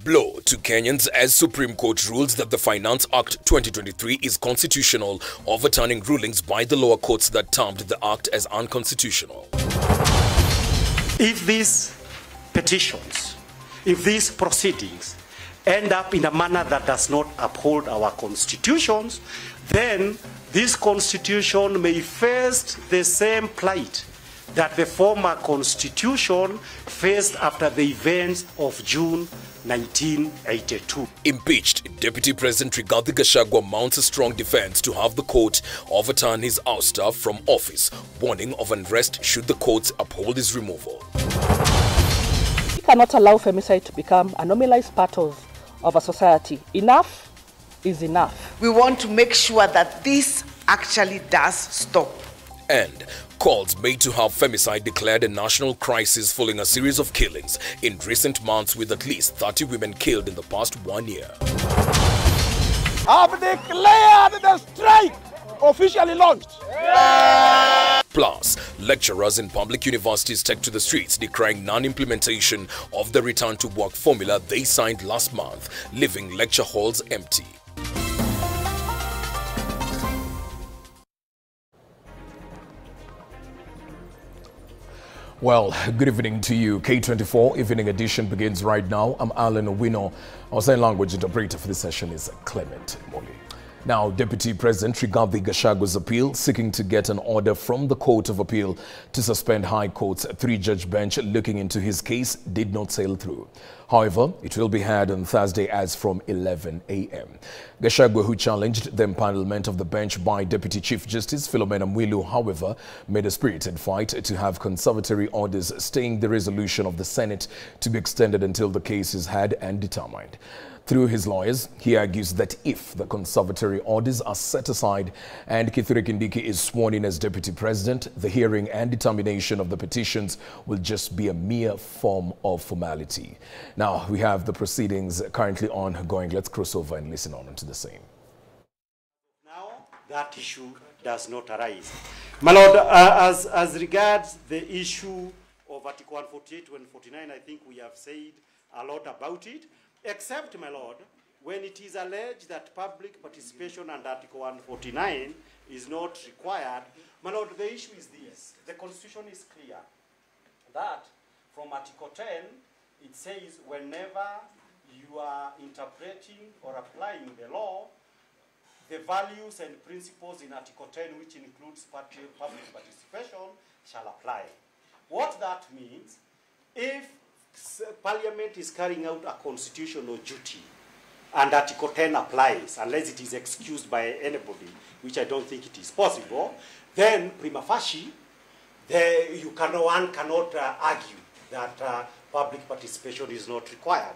Blow to Kenyans as Supreme Court rules that the Finance Act 2023 is constitutional, overturning rulings by the lower courts that termed the act as unconstitutional. If these petitions, if these proceedings end up in a manner that does not uphold our constitutions, then this constitution may face the same plight that the former constitution faced after the events of June 1982. Impeached, Deputy President Rigathi Gachagua mounts a strong defense to have the court overturn his ouster from office, warning of unrest should the courts uphold his removal. We cannot allow femicide to become a normalized part of a society. Enough is enough. We want to make sure that this actually does stop. And calls made to have femicide declared a national crisis following a series of killings in recent months, with at least 30 women killed in the past 1 year. Have declared the strike officially launched. Plus, lecturers in public universities take to the streets decrying non-implementation of the return to work formula they signed last month, leaving lecture halls empty. Well, good evening to you. K24 Evening Edition begins right now. I'm Alan Owino. Our sign language interpreter for this session is Clement Moli. Now, Deputy President Rigathi Gachagua's appeal seeking to get an order from the Court of Appeal to suspend High Court's three-judge bench looking into his case did not sail through. However, it will be heard on Thursday as from 11 a.m. Gachagua, who challenged the empanelment of the bench by Deputy Chief Justice Philomena Mwilu, however, made a spirited fight to have conservatory orders staying the resolution of the Senate to be extended until the case is heard and determined. Through his lawyers, he argues that if the conservatory orders are set aside and Kithure Kindiki is sworn in as deputy president, the hearing and determination of the petitions will just be a mere form of formality. Now, we have the proceedings currently ongoing. Let's cross over and listen on to the same. Now, that issue does not arise. My Lord, as regards the issue of Article 148 to 149, I think we have said a lot about it. Except, my Lord, when it is alleged that public participation under Article 149 is not required, my Lord, the issue is this. The Constitution is clear that from Article 10, it says whenever you are interpreting or applying the law, the values and principles in Article 10, which includes public participation, shall apply. What that means, if Parliament is carrying out a constitutional duty and Article 10 applies, unless it is excused by anybody, which I don't think it is possible, then prima facie, one cannot argue that public participation is not required.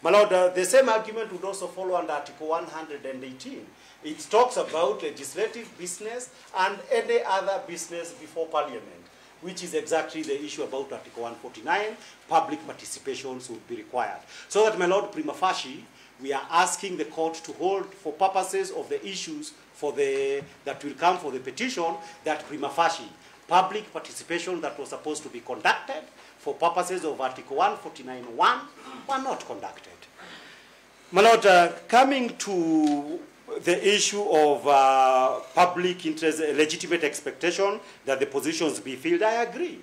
My Lord, the same argument would also follow under Article 118. It talks about legislative business and any other business before Parliament, which is exactly the issue about Article 149, public participations would be required. So that, my Lord, prima facie, we are asking the court to hold, for purposes of the issues that will come for the petition, that prima facie, public participation that was supposed to be conducted for purposes of Article 149(1) were not conducted. My Lord, coming to the issue of public interest, legitimate expectation that the positions be filled, I agree.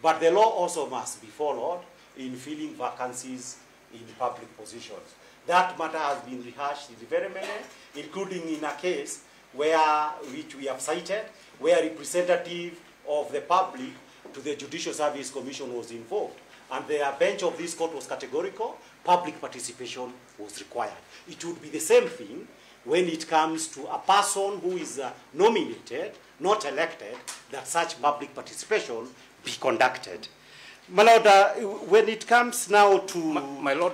But the law also must be followed in filling vacancies in public positions. That matter has been rehashed in very many, including in a case which we have cited, where a representative of the public to the Judicial Service Commission was involved. And the bench of this court was categorical, public participation was required. It would be the same thing when it comes to a person who is nominated, not elected, that such public participation be conducted. My Lord, when it comes now to... My Lord,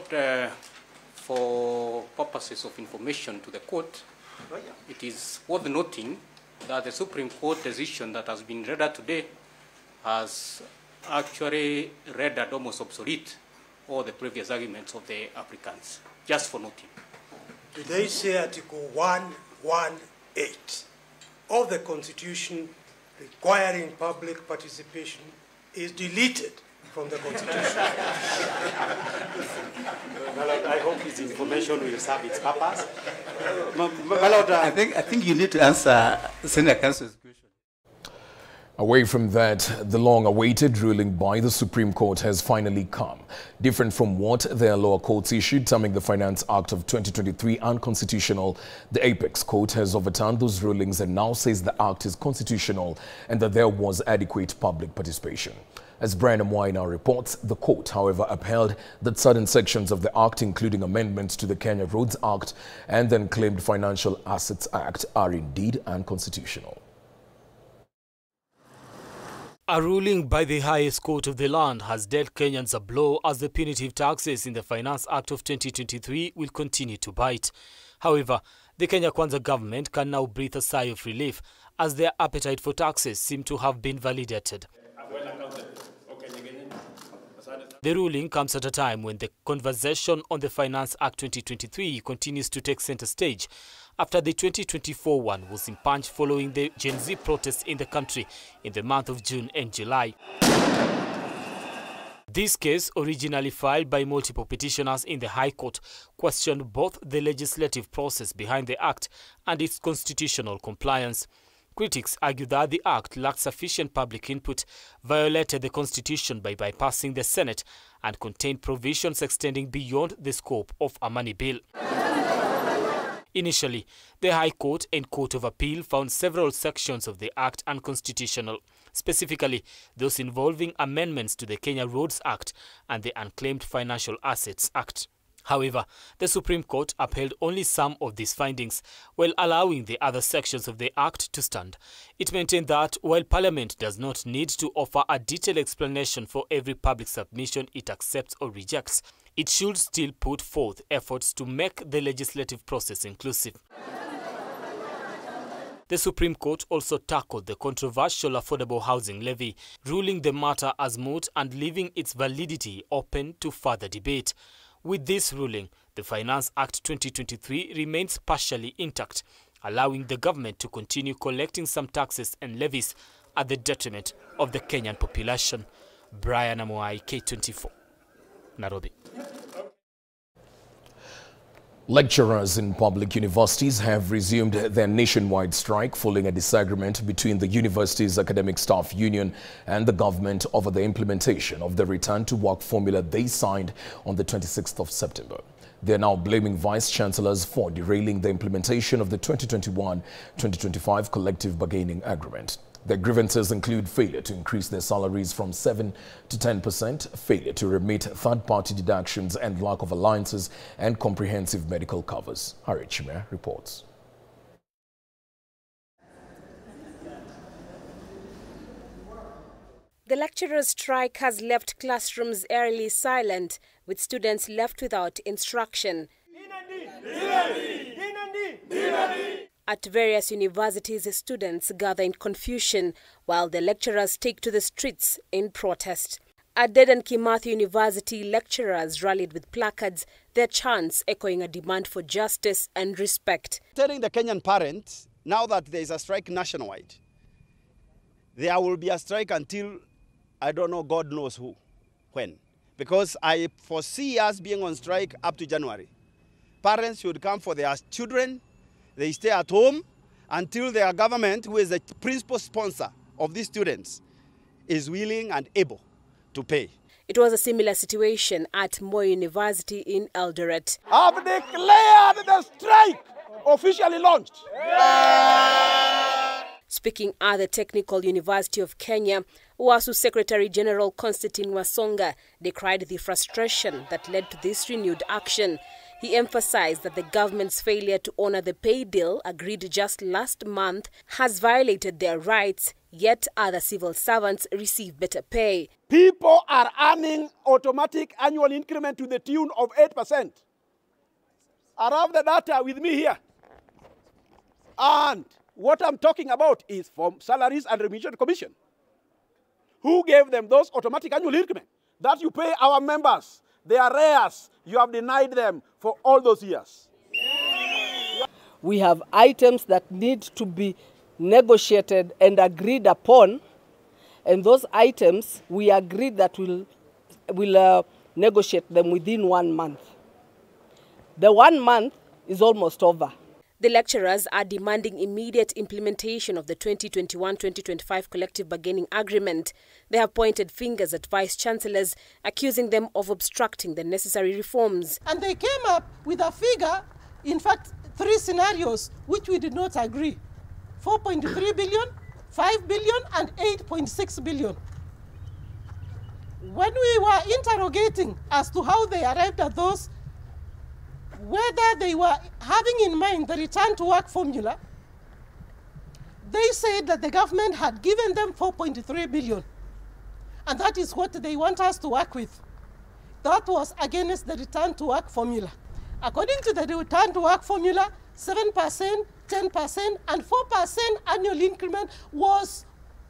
for purposes of information to the court, it is worth noting that the Supreme Court decision that has been read today has actually rendered almost obsolete all the previous arguments of the applicants, just for noting. Do they say Article 118 of the Constitution requiring public participation is deleted from the Constitution? Well, I hope its information will serve its purpose. My Lord, I think you need to answer Senator Council's question. Away from that, the long-awaited ruling by the Supreme Court has finally come. Different from what their lower courts issued, terming the Finance Act of 2023 unconstitutional, the Apex Court has overturned those rulings and now says the act is constitutional and that there was adequate public participation. As Brian Amwai now reports, the court, however, upheld that certain sections of the act, including amendments to the Kenya Roads Act and the Unclaimed Financial Assets Act, are indeed unconstitutional. A ruling by the highest court of the land has dealt Kenyans a blow as the punitive taxes in the Finance Act of 2023 will continue to bite. However, the Kenya Kwanza government can now breathe a sigh of relief as their appetite for taxes seem to have been validated. The ruling comes at a time when the conversation on the Finance Act 2023 continues to take center stage after the 2024 one was impunged following the Gen Z protests in the country in the month of June and July. This case, originally filed by multiple petitioners in the High Court, questioned both the legislative process behind the Act and its constitutional compliance. Critics argue that the Act lacked sufficient public input, violated the Constitution by bypassing the Senate, and contained provisions extending beyond the scope of a money bill. Initially, the High Court and Court of Appeal found several sections of the Act unconstitutional, specifically those involving amendments to the Kenya Roads Act and the Unclaimed Financial Assets Act. However, the Supreme Court upheld only some of these findings, while allowing the other sections of the Act to stand. It maintained that while Parliament does not need to offer a detailed explanation for every public submission it accepts or rejects, it should still put forth efforts to make the legislative process inclusive. The Supreme Court also tackled the controversial affordable housing levy, ruling the matter as moot and leaving its validity open to further debate. With this ruling, the Finance Act 2023 remains partially intact, allowing the government to continue collecting some taxes and levies at the detriment of the Kenyan population. Brian Amwai, K24, Nairobi. Lecturers in public universities have resumed their nationwide strike following a disagreement between the university's academic staff union and the government over the implementation of the return to work formula they signed on the 26th of September. They are now blaming vice chancellors for derailing the implementation of the 2021-2025 collective bargaining agreement. Their grievances include failure to increase their salaries from 7 to 10%, failure to remit third-party deductions, and lack of alliances and comprehensive medical covers. Harry Chime reports. The lecturers' strike has left classrooms eerily silent, with students left without instruction. At various universities, students gather in confusion while the lecturers take to the streets in protest. At Dedan Kimathi University, lecturers rallied with placards, their chants echoing a demand for justice and respect. Telling the Kenyan parents, now that there is a strike nationwide, there will be a strike until, I don't know, God knows who, when. Because I foresee us being on strike up to January. Parents should come for their children. They stay at home until their government, who is the principal sponsor of these students, is willing and able to pay. It was a similar situation at Moi University in Eldoret. I've declared the strike officially launched. Speaking at the Technical University of Kenya, WASU Secretary General Constantine Wasonga decried the frustration that led to this renewed action. He emphasized that the government's failure to honor the pay deal agreed just last month has violated their rights, yet other civil servants receive better pay. People are earning automatic annual increment to the tune of 8%. I have the data with me here. And what I'm talking about is from Salaries and Remuneration Commission. Who gave them those automatic annual increment that you pay our members? They are arrears. You have denied them for all those years. We have items that need to be negotiated and agreed upon, and those items we agreed that we'll negotiate them within 1 month. The 1 month is almost over. The lecturers are demanding immediate implementation of the 2021-2025 collective bargaining agreement. They have pointed fingers at vice-chancellors, accusing them of obstructing the necessary reforms. And they came up with a figure, in fact, 3 scenarios, which we did not agree. 4.3 billion, 5 billion, and 8.6 billion. When we were interrogating as to how they arrived at those, whether they were having in mind the return to work formula, they said that the government had given them 4.3 billion. And that is what they want us to work with. That was against the return to work formula. According to the return to work formula, 7%, 10%, and 4% annual increment was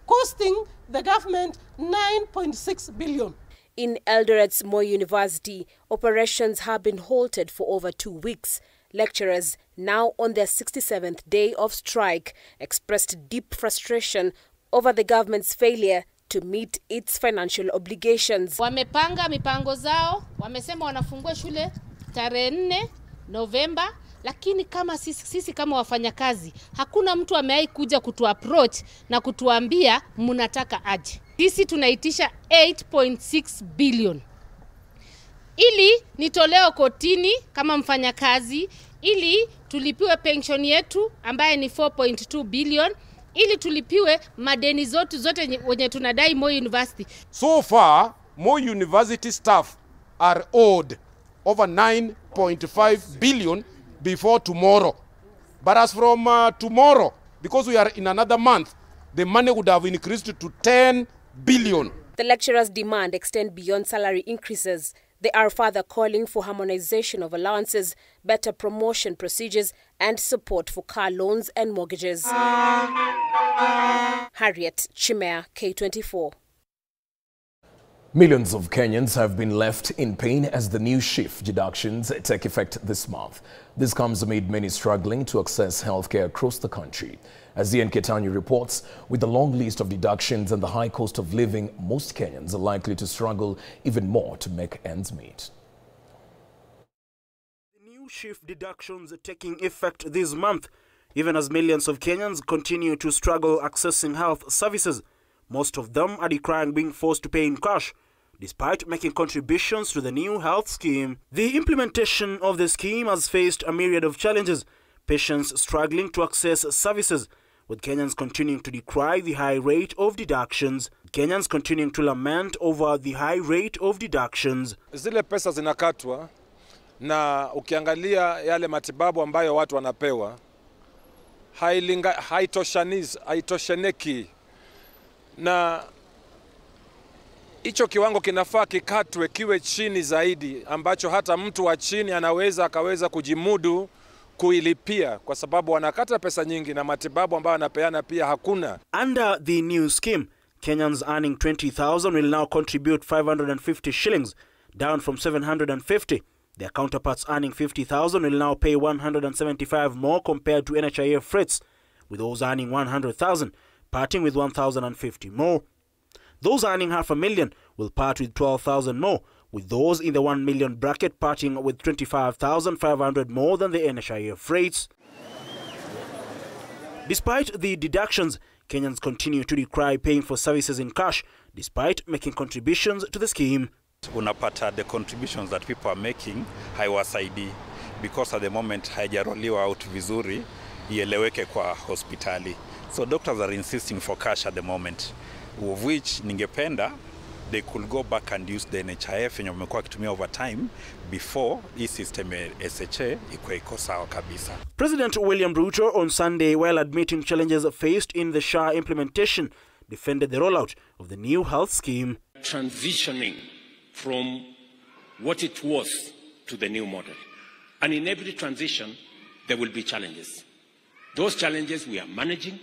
costing the government 9.6 billion. In Eldoret's Moi University, operations have been halted for over 2 weeks. Lecturers, now on their 67th day of strike, expressed deep frustration over the government's failure to meet its financial obligations. Wamepanga mipango zao, wamesema wanafungua shule tarehe 4 Novemba, lakini kama sisi kama wafanyakazi, hakuna mtu amewahi kuja kutuapproach na kutuambia mnataka aje. Sisi tunaitisha 8.6 billion. Ili nitoleo kotini kama mfanyakazi, ili tulipiwe pension yetu ambaye ni 4.2 billion, ili tulipiwe madeni zote wenye tunadai Moi University. So far, Moi University staff are owed over 9.5 billion before tomorrow. But as from tomorrow, because we are in another month, the money would have increased to 10 billion. The lecturers' demand extend beyond salary increases. They are further calling for harmonization of allowances, better promotion procedures, and support for car loans and mortgages. Harriet Chimea, K24. Millions of Kenyans have been left in pain as the new shift deductions take effect this month. This comes amid many struggling to access healthcare across the country. As Ian Ketanyi reports, with the long list of deductions and the high cost of living, most Kenyans are likely to struggle even more to make ends meet. The new shift deductions are taking effect this month, even as millions of Kenyans continue to struggle accessing health services. Most of them are decrying being forced to pay in cash, despite making contributions to the new health scheme. The implementation of the scheme has faced a myriad of challenges, patients struggling to access services, with Kenyans continuing to decry the high rate of deductions. Kenyans continuing to lament over the high rate of deductions. Zile pesa zinakatwa na ukiangalia yale matibabu ambayo watu wanapewa haitoshaneki. Na hicho kiwango kinafaa kikatwe kiwe chini zaidi, ambacho hata mtu wa chini akaweza kujimudu kuilipia, kwa sababu wanakata pesa nyingi na matibabu ambayo wanapeana pia hakuna. Under the new scheme, Kenyans earning 20,000 will now contribute 550 shillings, down from 750. Their counterparts earning 50,000 will now pay 175 more compared to NHIF rates, with those earning 100,000 parting with 1,050 more. Those earning $500,000 will part with 12,000 more, with those in the 1 million bracket parting with 25,500 more than the NHIF rates. Despite the deductions, Kenyans continue to decry paying for services in cash, despite making contributions to the scheme. Unapata the contributions that people are making haiwasaidii, because at the moment haijaroliwa out vizuri ieleweke kwa hospitali. So doctors are insisting for cash at the moment, of which ningependa they could go back and use the NHIF yenye wamekuwa kitumia over time before this system SHA iko sawa kabisa. President William Ruto on Sunday, while admitting challenges faced in the SHA implementation, defended the rollout of the new health scheme. Transitioning from what it was to the new model. And in every transition, there will be challenges. Those challenges we are managing.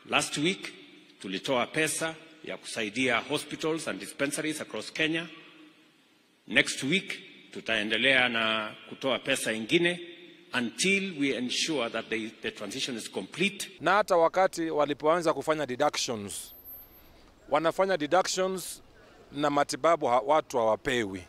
Last week, tulitoa pesa ya kusaidia hospitals and dispensaries across Kenya. Next week, tutaendelea na kutoa pesa ingine until we ensure that the transition is complete. Na hata wakati walipoanza kufanya deductions, wanafanya deductions na matibabu watu hawapewi.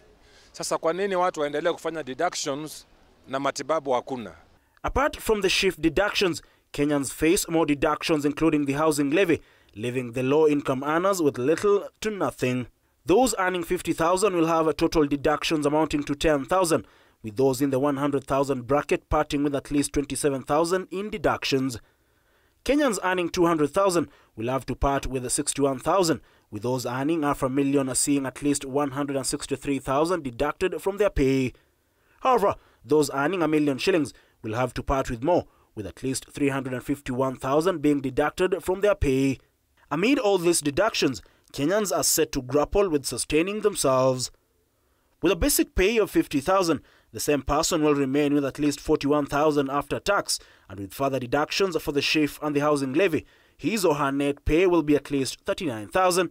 Sasa kwa nini watu waendelee kufanya deductions na matibabu hakuna? Apart from the shift deductions, Kenyans face more deductions including the housing levy, leaving the low-income earners with little to nothing. Those earning 50,000 will have a total deductions amounting to 10,000, with those in the 100,000 bracket parting with at least 27,000 in deductions. Kenyans earning 200,000 will have to part with 61,000, with those earning $500,000 seeing at least 163,000 deducted from their pay. However, those earning $1 million shillings will have to part with more, with at least 351,000 being deducted from their pay. Amid all these deductions, Kenyans are set to grapple with sustaining themselves. With a basic pay of 50,000, the same person will remain with at least 41,000 after tax, and with further deductions for the shift and the housing levy, his or her net pay will be at least 39,000.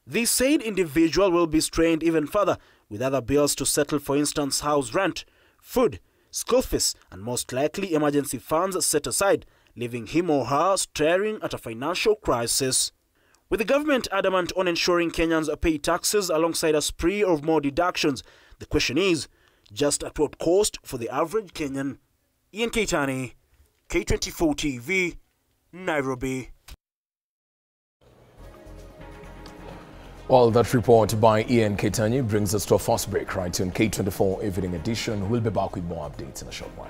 The said individual will be strained even further with other bills to settle, for instance, house rent, food, school fees, and most likely emergency funds set aside, leaving him or her staring at a financial crisis. With the government adamant on ensuring Kenyans pay taxes alongside a spree of more deductions, the question is, just at what cost for the average Kenyan? Ian Keitani, K24 TV, Nairobi. Well, that report by Ian Keitani brings us to a first break right on K24 Evening Edition. We'll be back with more updates in a short while.